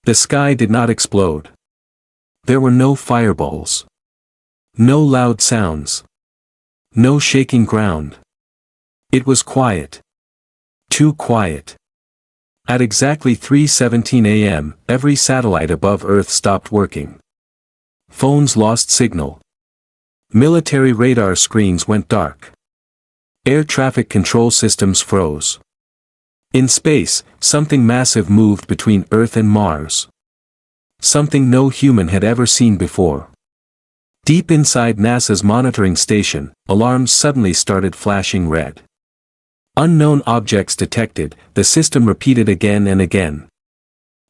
The sky did not explode. There were no fireballs. No loud sounds. No shaking ground. It was quiet. Too quiet. At exactly 3:17 a.m., every satellite above Earth stopped working. Phones lost signal. Military radar screens went dark. Air traffic control systems froze. In space, something massive moved between Earth and Mars. Something no human had ever seen before. Deep inside NASA's monitoring station, alarms suddenly started flashing red. Unknown objects detected, the system repeated again and again.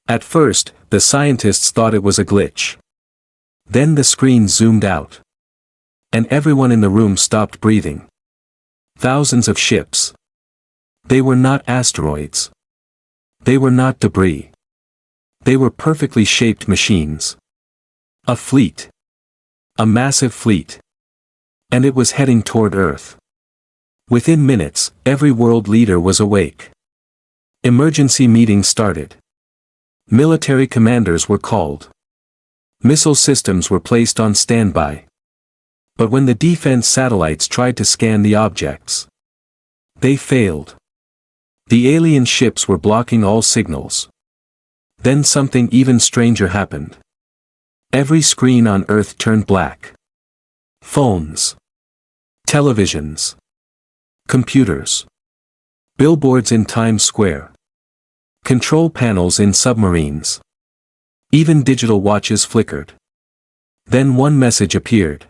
At first, the scientists thought it was a glitch. Then the screen zoomed out. And everyone in the room stopped breathing. Thousands of ships. They were not asteroids. They were not debris. They were perfectly shaped machines. A fleet. A massive fleet. And it was heading toward Earth. Within minutes, every world leader was awake. Emergency meetings started. Military commanders were called. Missile systems were placed on standby. But when the defense satellites tried to scan the objects, they failed. The alien ships were blocking all signals. Then something even stranger happened. Every screen on Earth turned black. Phones. Televisions. Computers. Billboards in Times Square. Control panels in submarines. Even digital watches flickered. Then one message appeared.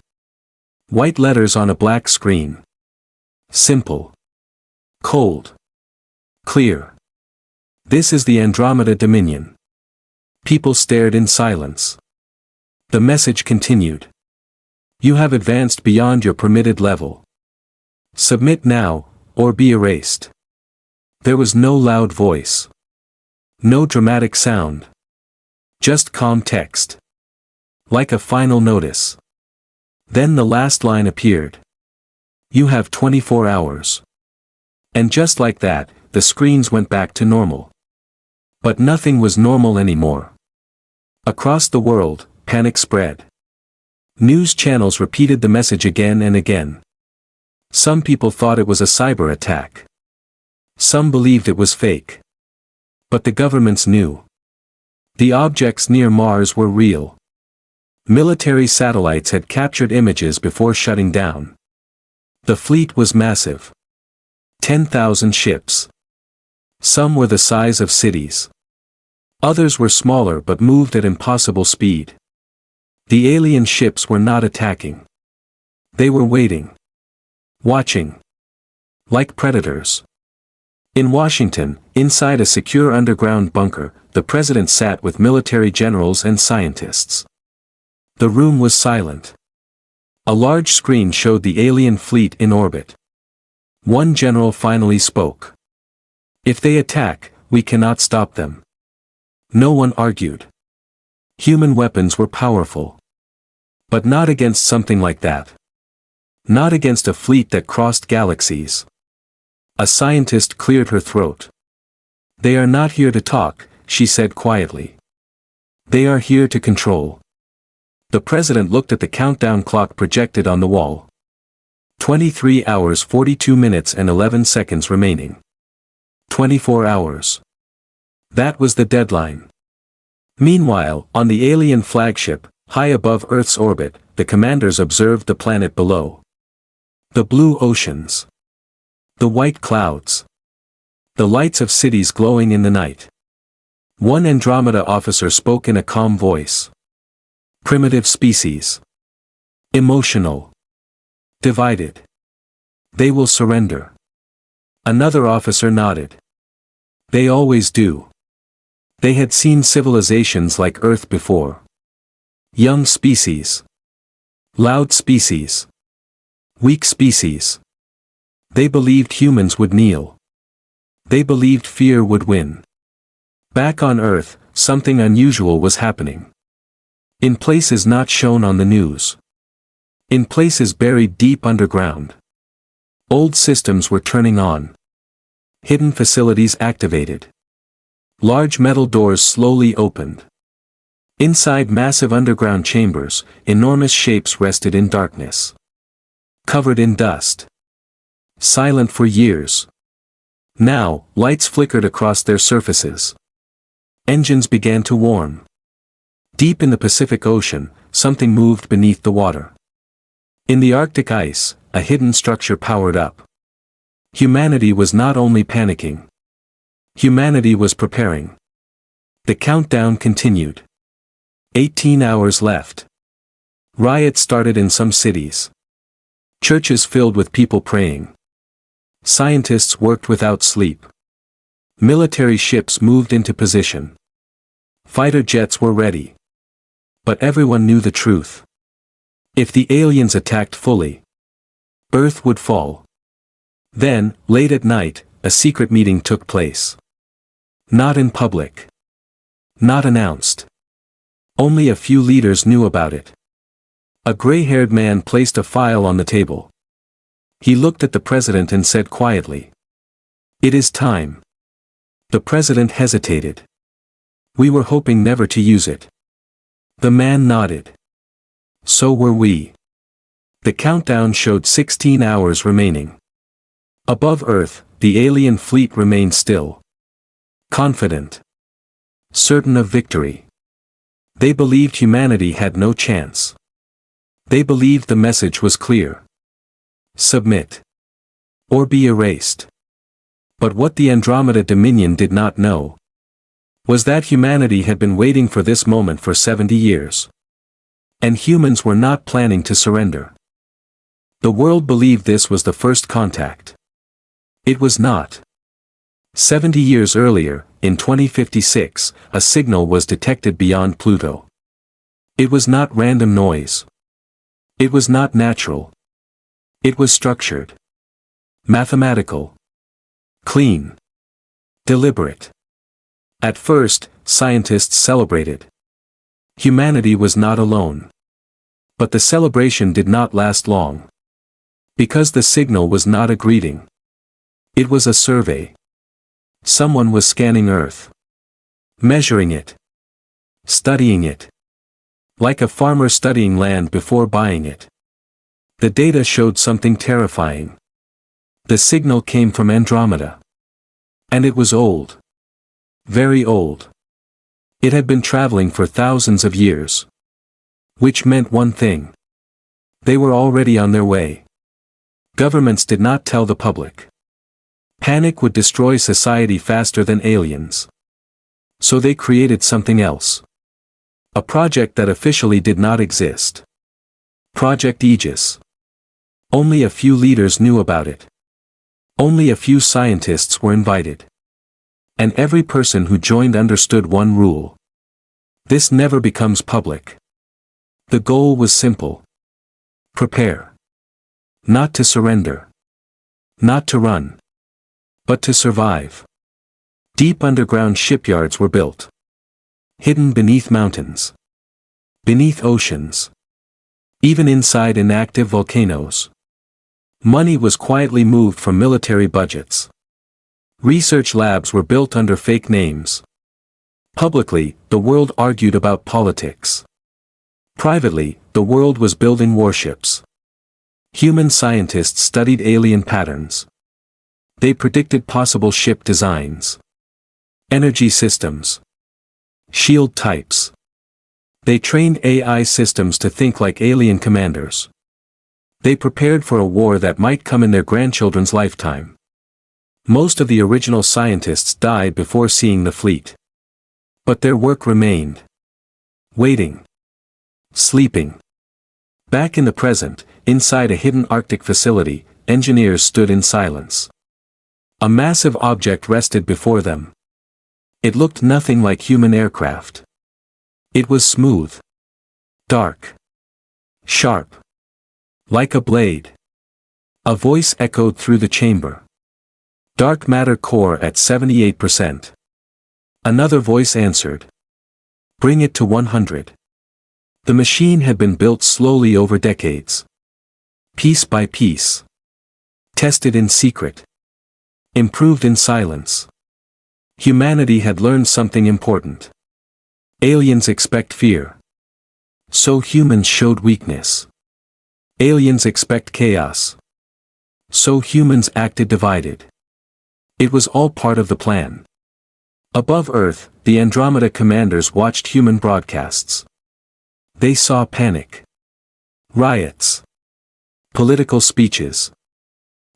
White letters on a black screen. Simple. Cold. Clear. This is the Andromeda Dominion. People stared in silence. The message continued. You have advanced beyond your permitted level. Submit now, or be erased. There was no loud voice. No dramatic sound. Just calm text. Like a final notice. Then the last line appeared. You have 24 hours. And just like that, the screens went back to normal. But nothing was normal anymore. Across the world, panic spread. News channels repeated the message again and again. Some people thought it was a cyber attack. Some believed it was fake. But the governments knew. The objects near Mars were real. Military satellites had captured images before shutting down. The fleet was massive. 10,000 ships. Some were the size of cities. Others were smaller but moved at impossible speed. The alien ships were not attacking. They were waiting. Watching. Like predators. In Washington, inside a secure underground bunker, the president sat with military generals and scientists. The room was silent. A large screen showed the alien fleet in orbit. One general finally spoke. If they attack, we cannot stop them. No one argued. Human weapons were powerful. But not against something like that. Not against a fleet that crossed galaxies. A scientist cleared her throat. They are not here to talk, she said quietly. They are here to control. The president looked at the countdown clock projected on the wall. 23 hours 42 minutes and 11 seconds remaining. 24 hours. That was the deadline. Meanwhile, on the alien flagship, high above Earth's orbit, the commanders observed the planet below. The blue oceans. The white clouds. The lights of cities glowing in the night. One Andromeda officer spoke in a calm voice. Primitive species. Emotional. Divided. They will surrender. Another officer nodded. They always do. They had seen civilizations like Earth before. Young species. Loud species. Weak species. They believed humans would kneel. They believed fear would win. Back on Earth, something unusual was happening. In places not shown on the news. In places buried deep underground. Old systems were turning on. Hidden facilities activated. Large metal doors slowly opened. Inside massive underground chambers, enormous shapes rested in darkness. Covered in dust. Silent for years. Now, lights flickered across their surfaces. Engines began to warm. Deep in the Pacific Ocean, something moved beneath the water. In the Arctic ice, a hidden structure powered up. Humanity was not only panicking. Humanity was preparing. The countdown continued. 18 hours left. Riots started in some cities. Churches filled with people praying. Scientists worked without sleep. Military ships moved into position. Fighter jets were ready. But everyone knew the truth. If the aliens attacked fully, Earth would fall. Then, late at night, a secret meeting took place. Not in public. Not announced. Only a few leaders knew about it. A gray-haired man placed a file on the table. He looked at the president and said quietly, "It is time." The president hesitated. "We were hoping never to use it." The man nodded. "So were we." The countdown showed 16 hours remaining. Above Earth, the alien fleet remained still. Confident. Certain of victory. They believed humanity had no chance. They believed the message was clear. Submit. Or be erased. But what the Andromeda Dominion did not know was that humanity had been waiting for this moment for 70 years. And humans were not planning to surrender. The world believed this was the first contact. It was not. 70 years earlier, in 2056, a signal was detected beyond Pluto. It was not random noise. It was not natural. It was structured. Mathematical. Clean. Deliberate. At first, scientists celebrated. Humanity was not alone. But the celebration did not last long. Because the signal was not a greeting. It was a survey. Someone was scanning Earth. Measuring it. Studying it. Like a farmer studying land before buying it. The data showed something terrifying. The signal came from Andromeda. And it was old. Very old. It had been traveling for thousands of years. Which meant one thing. They were already on their way. Governments did not tell the public. Panic would destroy society faster than aliens. So they created something else. A project that officially did not exist. Project Aegis. Only a few leaders knew about it. Only a few scientists were invited. And every person who joined understood one rule. This never becomes public. The goal was simple. Prepare. Not to surrender. Not to run. But to survive. Deep underground shipyards were built. Hidden beneath mountains. Beneath oceans. Even inside inactive volcanoes. Money was quietly moved from military budgets. Research labs were built under fake names. Publicly, the world argued about politics. Privately, the world was building warships. Human scientists studied alien patterns. They predicted possible ship designs. Energy systems. Shield types. They trained AI systems to think like alien commanders. They prepared for a war that might come in their grandchildren's lifetime. Most of the original scientists died before seeing the fleet. But their work remained. Waiting. Sleeping. Back in the present, inside a hidden Arctic facility, engineers stood in silence. A massive object rested before them. It looked nothing like human aircraft. It was smooth. Dark. Sharp. Like a blade. A voice echoed through the chamber. Dark matter core at 78%. Another voice answered. Bring it to 100. The machine had been built slowly over decades. Piece by piece. Tested in secret. Improved in silence. Humanity had learned something important. Aliens expect fear. So humans showed weakness. Aliens expect chaos. So humans acted divided. It was all part of the plan. Above Earth, the Andromeda commanders watched human broadcasts. They saw panic. Riots. Political speeches.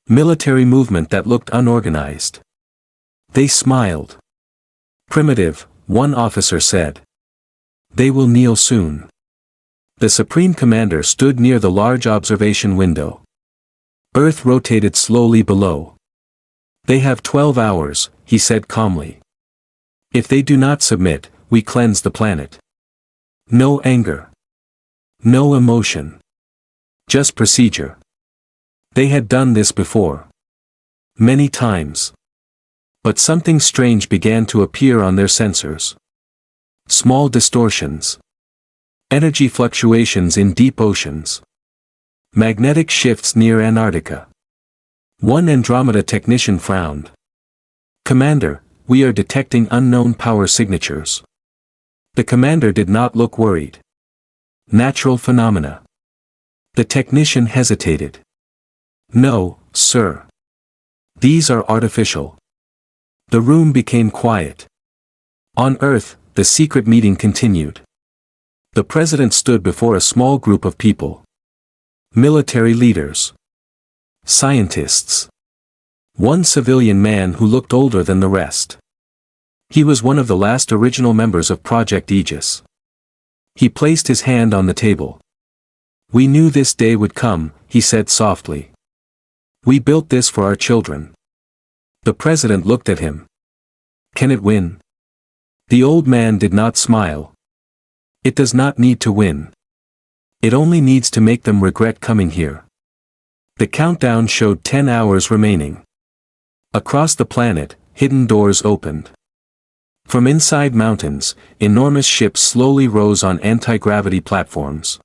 Military movement that looked unorganized. They smiled. Primitive, one officer said. They will kneel soon. The Supreme Commander stood near the large observation window. Earth rotated slowly below. They have 12 hours, he said calmly. If they do not submit, we cleanse the planet. No anger. No emotion. Just procedure. They had done this before. Many times. But something strange began to appear on their sensors. Small distortions. Energy fluctuations in deep oceans. Magnetic shifts near Antarctica. One Andromeda technician frowned. Commander, we are detecting unknown power signatures. The commander did not look worried. Natural phenomena. The technician hesitated. No, sir. These are artificial. The room became quiet. On Earth, the secret meeting continued. The president stood before a small group of people. Military leaders. Scientists. One civilian man who looked older than the rest. He was one of the last original members of Project Aegis. He placed his hand on the table. We knew this day would come, he said softly. We built this for our children. The president looked at him. Can it win? The old man did not smile. It does not need to win. It only needs to make them regret coming here. The countdown showed 10 hours remaining. Across the planet, hidden doors opened. From inside mountains, enormous ships slowly rose on anti-gravity platforms.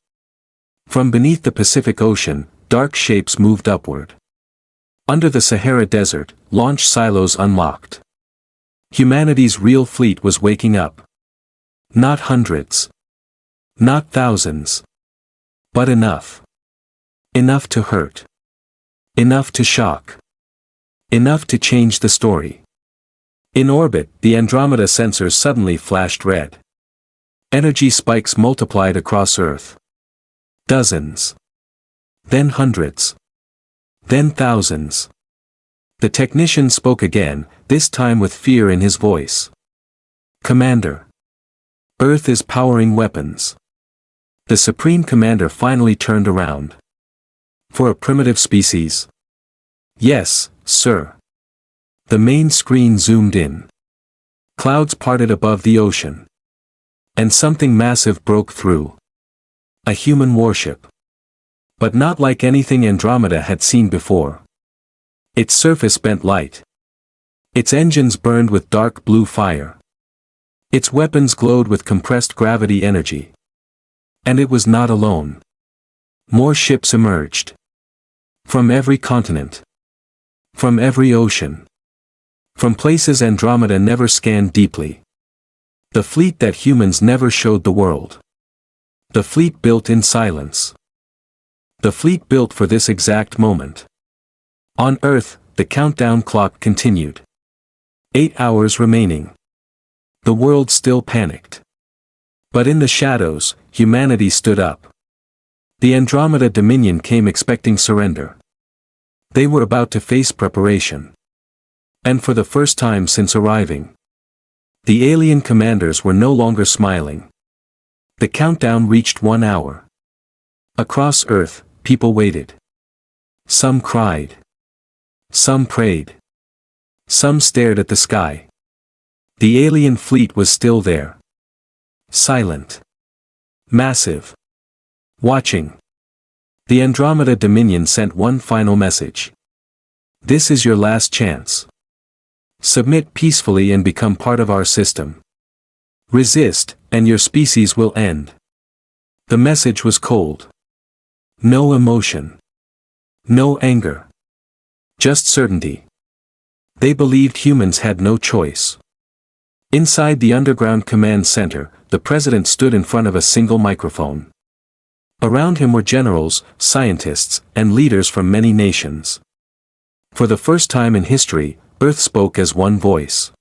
From beneath the Pacific Ocean, dark shapes moved upward. Under the Sahara Desert, launch silos unlocked. Humanity's real fleet was waking up. Not hundreds. Not thousands. But enough. Enough to hurt. Enough to shock. Enough to change the story. In orbit, the Andromeda sensors suddenly flashed red. Energy spikes multiplied across Earth. Dozens. Then hundreds. Then thousands. The technician spoke again, this time with fear in his voice. Commander. Earth is powering weapons. The Supreme Commander finally turned around. For a primitive species? Yes, sir. The main screen zoomed in. Clouds parted above the ocean. And something massive broke through. A human warship. But not like anything Andromeda had seen before. Its surface bent light. Its engines burned with dark blue fire. Its weapons glowed with compressed gravity energy. And it was not alone. More ships emerged. From every continent. From every ocean. From places Andromeda never scanned deeply. The fleet that humans never showed the world. The fleet built in silence. The fleet built for this exact moment. On Earth, the countdown clock continued. 8 hours remaining. The world still panicked. But in the shadows, humanity stood up. The Andromeda Dominion came expecting surrender. They were about to face preparation. And for the first time since arriving, the alien commanders were no longer smiling. The countdown reached 1 hour. Across Earth, people waited. Some cried. Some prayed. Some stared at the sky. The alien fleet was still there. Silent. Massive. Watching. The Andromeda Dominion sent one final message. This is your last chance. Submit peacefully and become part of our system. Resist, and your species will end. The message was cold. No emotion. No anger. Just certainty. They believed humans had no choice. Inside the underground command center, the president stood in front of a single microphone. Around him were generals, scientists, and leaders from many nations. For the first time in history, Earth spoke as one voice.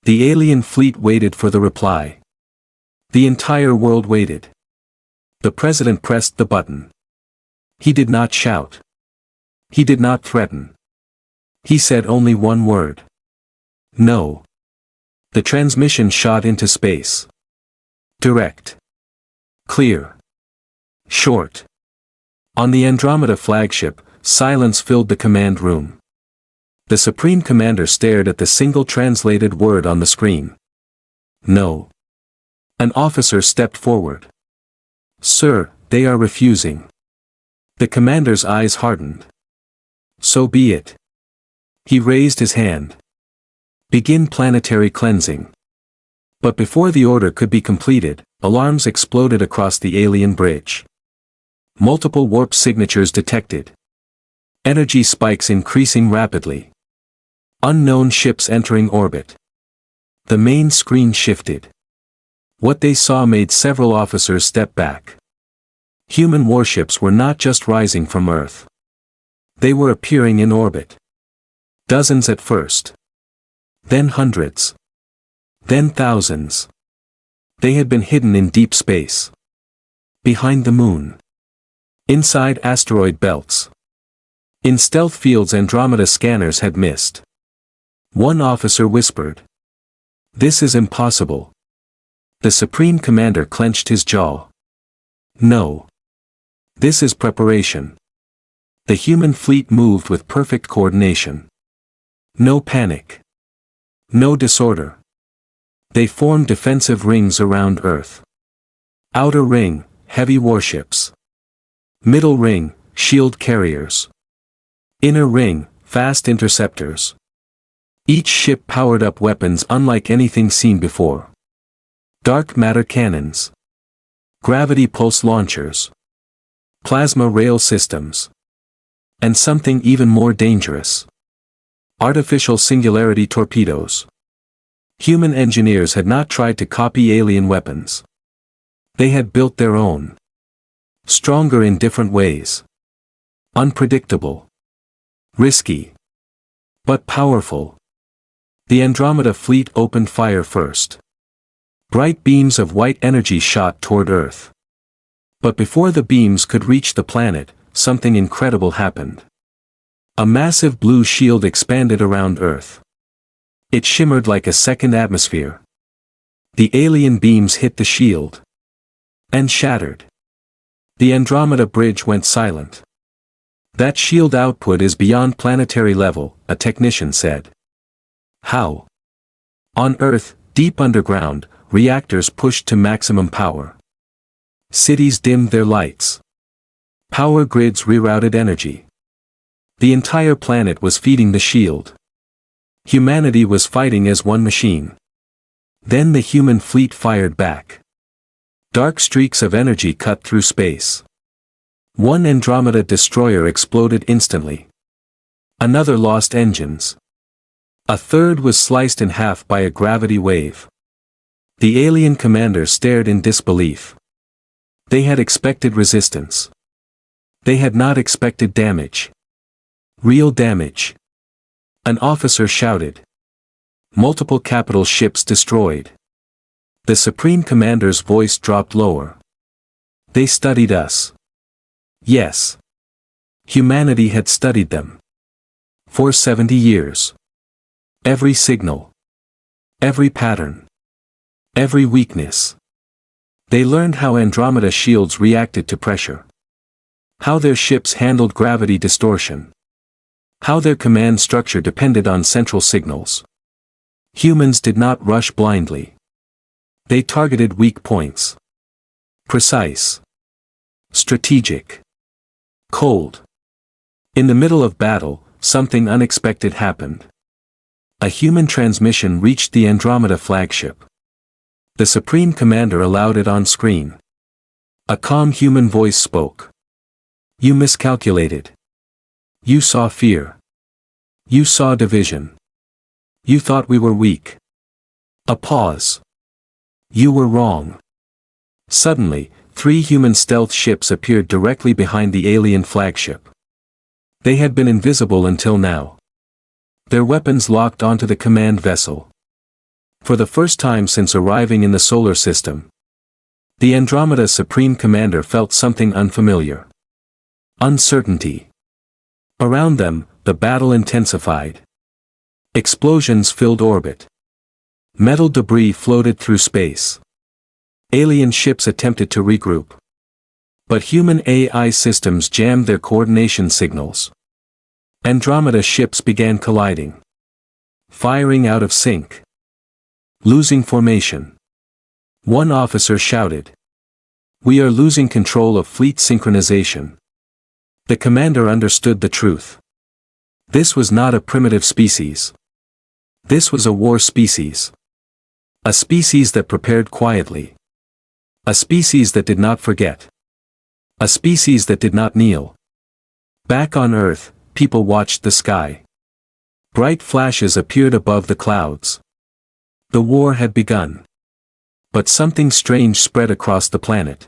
The alien fleet waited for the reply. The entire world waited. The president pressed the button. He did not shout. He did not threaten. He said only one word. No. The transmission shot into space. Direct. Clear. Short. On the Andromeda flagship, silence filled the command room. The Supreme Commander stared at the single translated word on the screen. No. An officer stepped forward. Sir, they are refusing. The commander's eyes hardened. So be it. He raised his hand. Begin planetary cleansing. But before the order could be completed, alarms exploded across the alien bridge. Multiple warp signatures detected. Energy spikes increasing rapidly. Unknown ships entering orbit. The main screen shifted. What they saw made several officers step back. Human warships were not just rising from Earth. They were appearing in orbit. Dozens at first. Then hundreds. Then thousands. They had been hidden in deep space. Behind the moon. Inside asteroid belts. In stealth fields Andromeda scanners had missed. One officer whispered. This is impossible. The Supreme Commander clenched his jaw. No. This is preparation. The human fleet moved with perfect coordination. No panic. No disorder. They formed defensive rings around Earth. Outer ring, heavy warships. Middle ring, shield carriers. Inner ring, fast interceptors. Each ship powered up weapons unlike anything seen before. Dark matter cannons. Gravity pulse launchers. Plasma rail systems. And something even more dangerous. Artificial singularity torpedoes. Human engineers had not tried to copy alien weapons. They had built their own. Stronger in different ways. Unpredictable. Risky. But powerful. The Andromeda fleet opened fire first. Bright beams of white energy shot toward Earth. But before the beams could reach the planet, something incredible happened. A massive blue shield expanded around Earth. It shimmered like a second atmosphere. The alien beams hit the shield. And shattered. The Andromeda bridge went silent. That shield output is beyond planetary level, a technician said. How? On Earth, deep underground, reactors pushed to maximum power. Cities dimmed their lights. Power grids rerouted energy. The entire planet was feeding the shield. Humanity was fighting as one machine. Then the human fleet fired back. Dark streaks of energy cut through space. One Andromeda destroyer exploded instantly. Another lost engines. A third was sliced in half by a gravity wave. The alien commander stared in disbelief. They had expected resistance. They had not expected damage. Real damage. An officer shouted. Multiple capital ships destroyed. The Supreme Commander's voice dropped lower. They studied us. Yes. Humanity had studied them. For 70 years. Every signal. Every pattern. Every weakness. They learned how Andromeda shields reacted to pressure. How their ships handled gravity distortion. How their command structure depended on central signals. Humans did not rush blindly. They targeted weak points. Precise. Strategic. Cold. In the middle of battle, something unexpected happened. A human transmission reached the Andromeda flagship. The Supreme Commander allowed it on screen. A calm human voice spoke. You miscalculated. You saw fear. You saw division. You thought we were weak. A pause. You were wrong. Suddenly, 3 human stealth ships appeared directly behind the alien flagship. They had been invisible until now. Their weapons locked onto the command vessel. For the first time since arriving in the solar system, the Andromeda Supreme Commander felt something unfamiliar. Uncertainty. Around them, the battle intensified. Explosions filled orbit. Metal debris floated through space. Alien ships attempted to regroup. But human AI systems jammed their coordination signals. Andromeda ships began colliding. Firing out of sync. Losing formation. One officer shouted. "We are losing control of fleet synchronization." The commander understood the truth. This was not a primitive species. This was a war species. A species that prepared quietly. A species that did not forget. A species that did not kneel. Back on Earth, people watched the sky. Bright flashes appeared above the clouds. The war had begun. But something strange spread across the planet.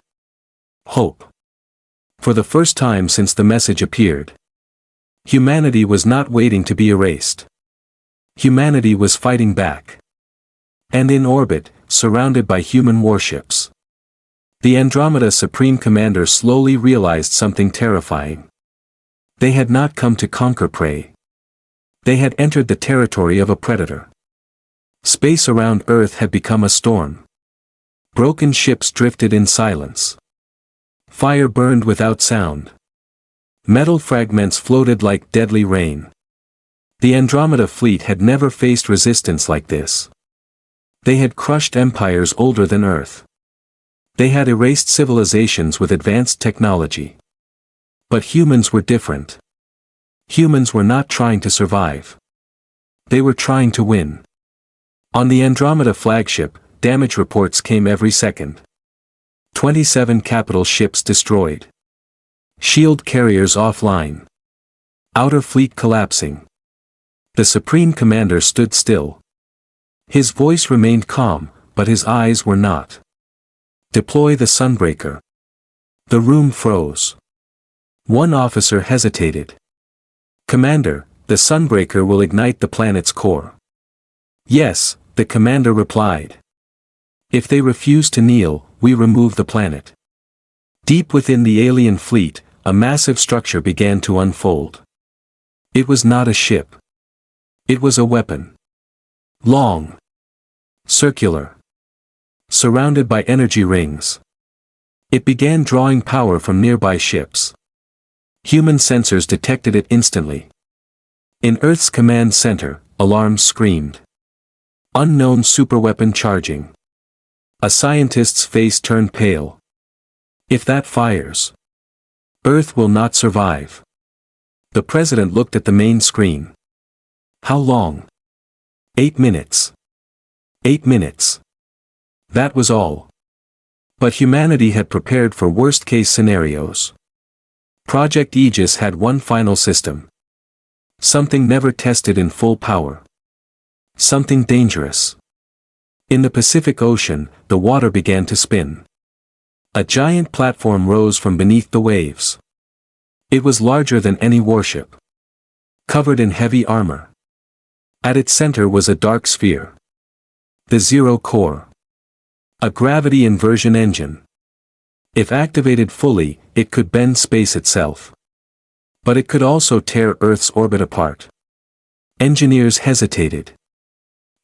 Hope. For the first time since the message appeared, humanity was not waiting to be erased. Humanity was fighting back. And in orbit, surrounded by human warships, the Andromeda Supreme Commander slowly realized something terrifying. They had not come to conquer prey. They had entered the territory of a predator. Space around Earth had become a storm. Broken ships drifted in silence. Fire burned without sound. Metal fragments floated like deadly rain. The Andromeda fleet had never faced resistance like this. They had crushed empires older than Earth. They had erased civilizations with advanced technology. But humans were different. Humans were not trying to survive. They were trying to win. On the Andromeda flagship, damage reports came every second. 27 capital ships destroyed. Shield carriers offline. Outer fleet collapsing. The Supreme Commander stood still. His voice remained calm, but his eyes were not. Deploy the Sunbreaker. The room froze. One officer hesitated. Commander, the Sunbreaker will ignite the planet's core. Yes, the commander replied. If they refuse to kneel, we remove the planet. Deep within the alien fleet, a massive structure began to unfold. It was not a ship. It was a weapon. Long. Circular. Surrounded by energy rings. It began drawing power from nearby ships. Human sensors detected it instantly. In Earth's command center, alarms screamed. Unknown superweapon charging. A scientist's face turned pale. If that fires, Earth will not survive. The president looked at the main screen. How long? 8 minutes. 8 minutes. That was all. But humanity had prepared for worst-case scenarios. Project Aegis had one final system. Something never tested in full power. Something dangerous. In the Pacific Ocean, the water began to spin. A giant platform rose from beneath the waves. It was larger than any warship. Covered in heavy armor. At its center was a dark sphere. The Zero Core. A gravity inversion engine. If activated fully, it could bend space itself. But it could also tear Earth's orbit apart. Engineers hesitated.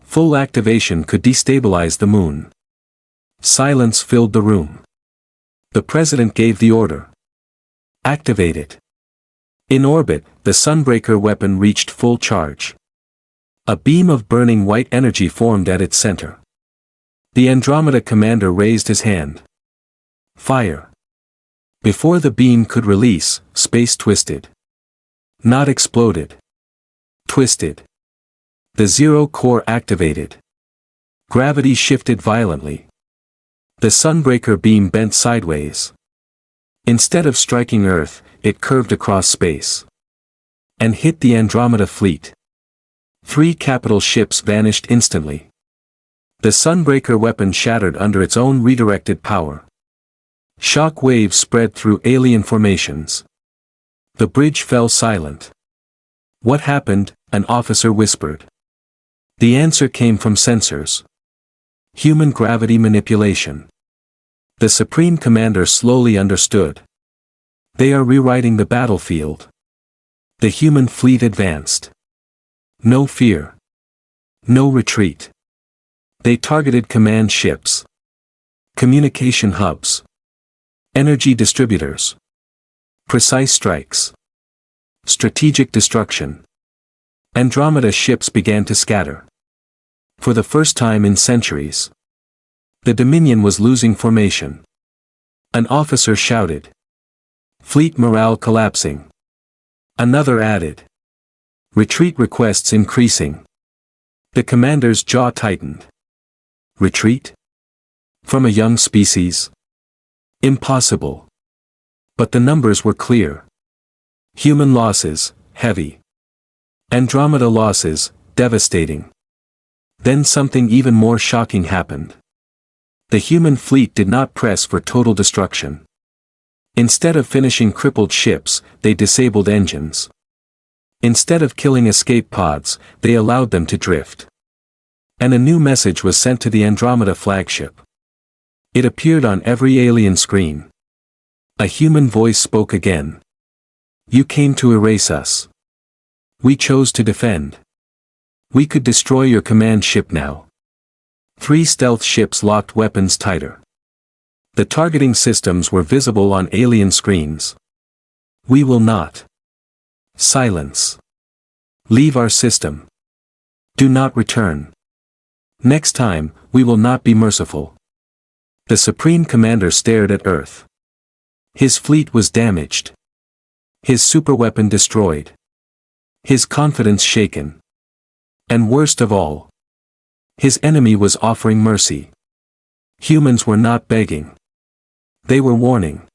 Full activation could destabilize the moon. Silence filled the room. The president gave the order. Activate it. In orbit, the Sunbreaker weapon reached full charge. A beam of burning white energy formed at its center. The Andromeda commander raised his hand. Fire. Before the beam could release, space twisted. Not exploded. Twisted. The Zero Core activated. Gravity shifted violently. The Sunbreaker beam bent sideways. Instead of striking Earth, it curved across space. And hit the Andromeda fleet. 3 capital ships vanished instantly. The Sunbreaker weapon shattered under its own redirected power. Shock waves spread through alien formations. The bridge fell silent. "What happened?" an officer whispered. The answer came from sensors. Human gravity manipulation. The Supreme Commander slowly understood. They are rewriting the battlefield. The human fleet advanced. No fear. No retreat. They targeted command ships. Communication hubs. Energy distributors. Precise strikes. Strategic destruction. Andromeda ships began to scatter. For the first time in centuries, the Dominion was losing formation. An officer shouted. "Fleet morale collapsing." Another added. "Retreat requests increasing." The commander's jaw tightened. Retreat? From a young species? Impossible. But the numbers were clear. Human losses, heavy. Andromeda losses, devastating. Then something even more shocking happened. The human fleet did not press for total destruction. Instead of finishing crippled ships, they disabled engines. Instead of killing escape pods, they allowed them to drift. And a new message was sent to the Andromeda flagship. It appeared on every alien screen. A human voice spoke again. "You came to erase us. We chose to defend. We could destroy your command ship now." 3 stealth ships locked weapons tighter. The targeting systems were visible on alien screens. "We will not." Silence. "Leave our system. Do not return. Next time, we will not be merciful." The Supreme Commander stared at Earth. His fleet was damaged. His superweapon destroyed. His confidence shaken. And worst of all, his enemy was offering mercy. Humans were not begging. They were warning.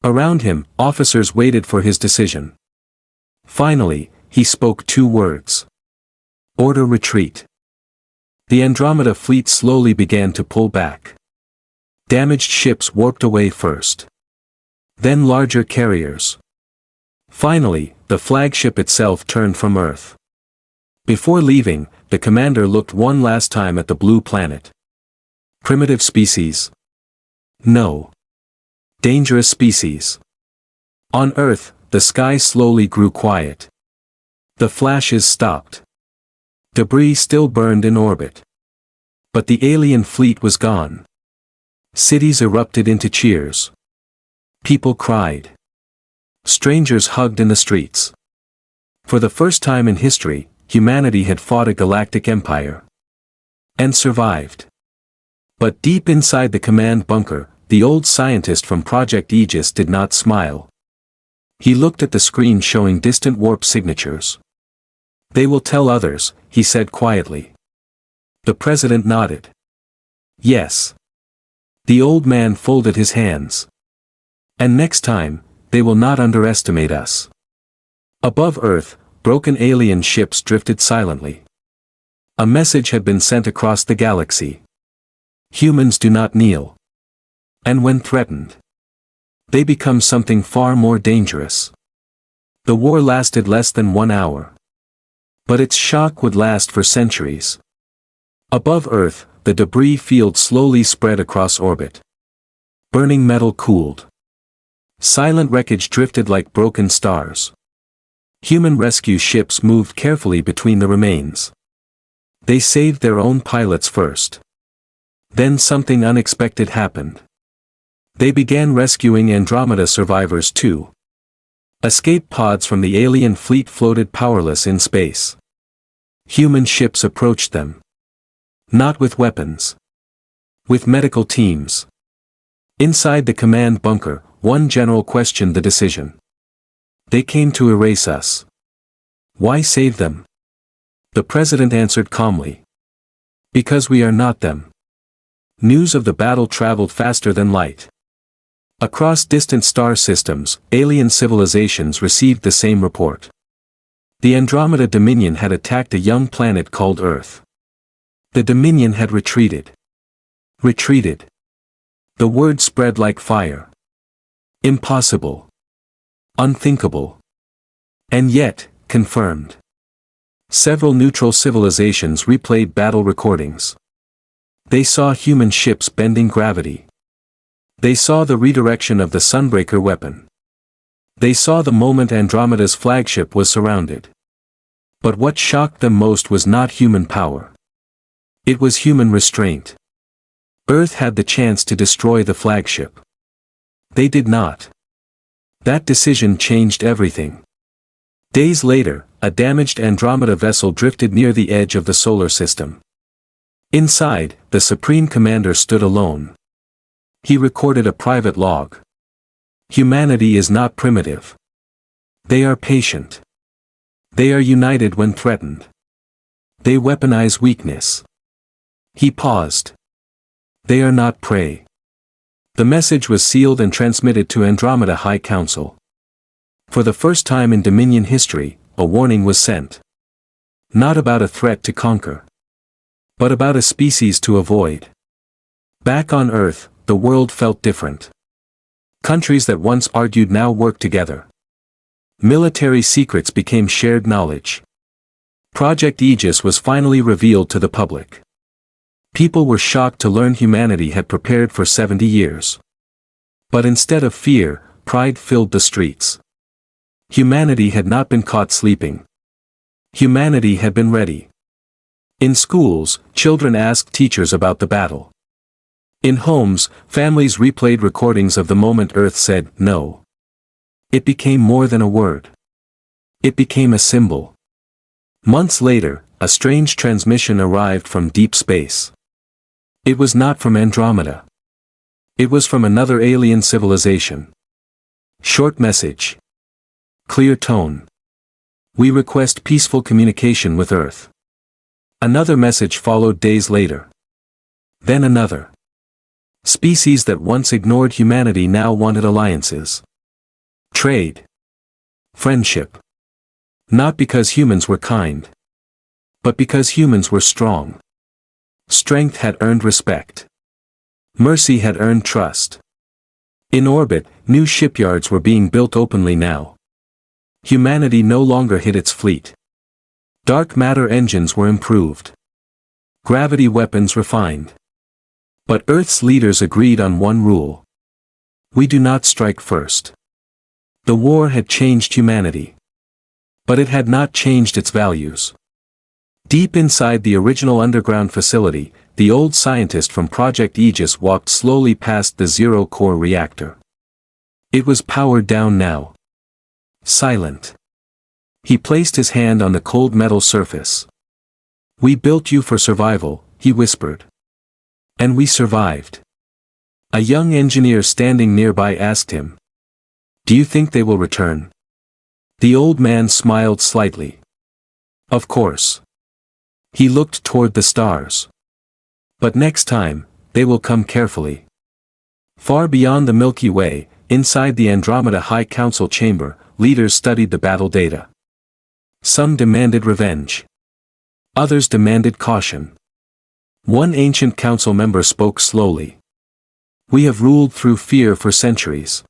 Around him, officers waited for his decision. Finally, he spoke 2 words. "Order retreat." The Andromeda fleet slowly began to pull back. Damaged ships warped away first. Then larger carriers. Finally, the flagship itself turned from Earth. Before leaving, the commander looked one last time at the blue planet. Primitive species? No. Dangerous species. On Earth, the sky slowly grew quiet. The flashes stopped. Debris still burned in orbit. But the alien fleet was gone. Cities erupted into cheers. People cried. Strangers hugged in the streets. For the first time in history, humanity had fought a galactic empire. And survived. But deep inside the command bunker, the old scientist from Project Aegis did not smile. He looked at the screen showing distant warp signatures. "They will tell others," he said quietly. The president nodded. "Yes." The old man folded his hands. "And next time, they will not underestimate us." Above Earth, broken alien ships drifted silently. A message had been sent across the galaxy. Humans do not kneel. And when threatened, they become something far more dangerous. The war lasted less than 1 hour. But its shock would last for centuries. Above Earth, the debris field slowly spread across orbit. Burning metal cooled. Silent wreckage drifted like broken stars. Human rescue ships moved carefully between the remains. They saved their own pilots first. Then something unexpected happened. They began rescuing Andromeda survivors too. Escape pods from the alien fleet floated powerless in space. Human ships approached them. Not with weapons. With medical teams. Inside the command bunker, one general questioned the decision. "They came to erase us. Why save them?" The president answered calmly. "Because we are not them." News of the battle traveled faster than light. Across distant star systems, alien civilizations received the same report. The Andromeda Dominion had attacked a young planet called Earth. The Dominion had retreated. Retreated. The word spread like fire. Impossible. Unthinkable. And yet, confirmed. Several neutral civilizations replayed battle recordings. They saw human ships bending gravity. They saw the redirection of the Sunbreaker weapon. They saw the moment Andromeda's flagship was surrounded. But what shocked them most was not human power. It was human restraint. Earth had the chance to destroy the flagship. They did not. That decision changed everything. Days later, a damaged Andromeda vessel drifted near the edge of the solar system. Inside, the Supreme Commander stood alone. He recorded a private log. Humanity is not primitive. They are patient. They are united when threatened. They weaponize weakness. He paused. They are not prey. The message was sealed and transmitted to Andromeda High Council. For the first time in Dominion history, a warning was sent. Not about a threat to conquer, but about a species to avoid. Back on Earth, the world felt different. Countries that once argued now worked together. Military secrets became shared knowledge. Project Aegis was finally revealed to the public. People were shocked to learn humanity had prepared for 70 years. But instead of fear, pride filled the streets. Humanity had not been caught sleeping. Humanity had been ready. In schools, children asked teachers about the battle. In homes, families replayed recordings of the moment Earth said no. It became more than a word. It became a symbol. Months later, a strange transmission arrived from deep space. It was not from Andromeda. It was from another alien civilization. Short message. Clear tone. We request peaceful communication with Earth. Another message followed days later. Then another. Species that once ignored humanity now wanted alliances. Trade. Friendship. Not because humans were kind, but because humans were strong. Strength had earned respect. Mercy had earned trust. In orbit, new shipyards were being built openly now. Humanity no longer hid its fleet. Dark matter engines were improved. Gravity weapons refined. But Earth's leaders agreed on one rule. We do not strike first. The war had changed humanity. But it had not changed its values. Deep inside the original underground facility, the old scientist from Project Aegis walked slowly past the zero-core reactor. It was powered down now. Silent. He placed his hand on the cold metal surface. We built you for survival, he whispered. And we survived. A young engineer standing nearby asked him. Do you think they will return? The old man smiled slightly. Of course. He looked toward the stars. But next time, they will come carefully. Far beyond the Milky Way, inside the Andromeda High Council chamber, leaders studied the battle data. Some demanded revenge. Others demanded caution. One ancient council member spoke slowly. We have ruled through fear for centuries.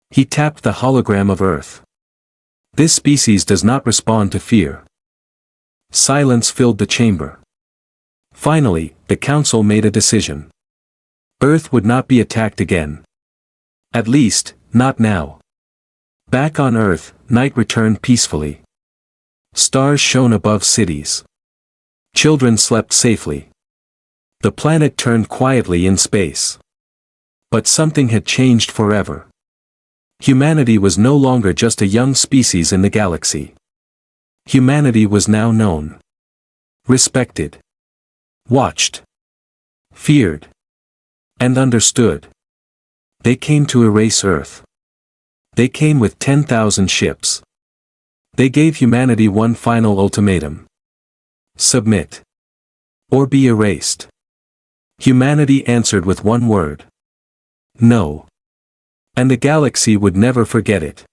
He tapped the hologram of Earth. This species does not respond to fear. Silence filled the chamber. Finally, the council made a decision. Earth would not be attacked again. At least, not now. Back on Earth, night returned peacefully. Stars shone above cities. Children slept safely. The planet turned quietly in space. But something had changed forever. Humanity was no longer just a young species in the galaxy. Humanity was now known. Respected. Watched. Feared. And understood. They came to erase Earth. They came with 10,000 ships. They gave humanity one final ultimatum. Submit. Or be erased. Humanity answered with one word. No. And the galaxy would never forget it.